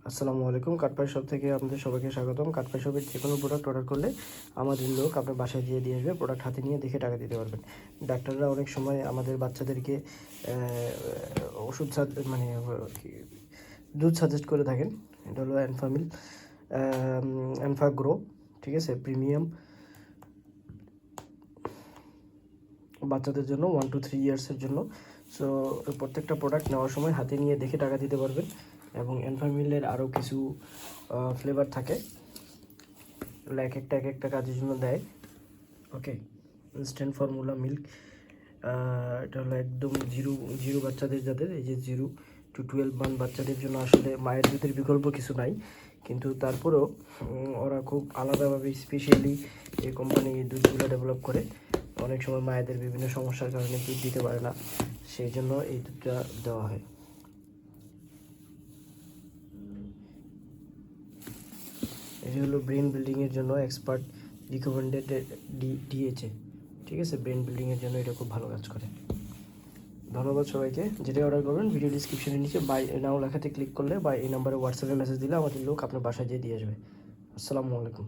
আসসালামু আলাইকুম। কাঠপাই শপ থেকে আপনাদের সবাইকে স্বাগতম। কাঠপাই শপের যে কোনো প্রোডাক্ট অর্ডার করলে আমাদের লোক আপনার বাসায় দিয়ে আসবে। প্রোডাক্ট হাতে নিয়ে দেখে টাকা দিতে পারবেন। ডাক্তাররা অনেক সময় আমাদের বাচ্চাদেরকে ওষুধ মানে দুধ সাজেস্ট করে থাকেন। এটা হলো এনফামিল, এনফাগ্রো, ঠিক আছে, প্রিমিয়াম বাচ্চাদের জন্য 1 to 3 ইয়ার্সের জন্য। সো প্রত্যেকটা প্রোডাক্ট নেওয়ার সময় হাতে নিয়ে দেখে টাকা দিতে পারবেন। এবং এনফামিলের আরও কিছু ফ্লেভার থাকে, এক একটা কাজের জন্য দেয়। ওকে, ইনস্ট্যান্ট ফর্মুলা মিল্ক, এটা হলো একদম জিরো বাচ্চাদের, যাদের এই যে 0 to 12 মান্থ বাচ্চাদের জন্য আসলে মায়ের দুধের বিকল্প কিছু নাই, কিন্তু তারপরেও ওরা খুব আলাদাভাবে স্পেশালি এই কোম্পানি এই দুধগুলো ডেভেলপ করে। অনেক সময় মায়েদের বিভিন্ন সমস্যার কারণে দুধ দিতে পারে না, সেই জন্য এই দুধটা দেওয়া হয়। এটি হলো ব্রেন বিল্ডিংয়ের জন্য এক্সপার্ট রিকমেন্ডেড ডিএচএ, ঠিক আছে। ব্রেন বিল্ডিংয়ের জন্য এটা খুব ভালো কাজ করে। ধন্যবাদ সবাইকে। যেটা অর্ডার করবেন ভিডিও ডিসক্রিপশনের নিচে বাই নাও লেখাতে ক্লিক করলে বা এই নাম্বারে হোয়াটসঅ্যাপে মেসেজ দিলে আমাদের লোক আপনার বাসায় দিয়ে আসবে। আসসালামু আলাইকুম।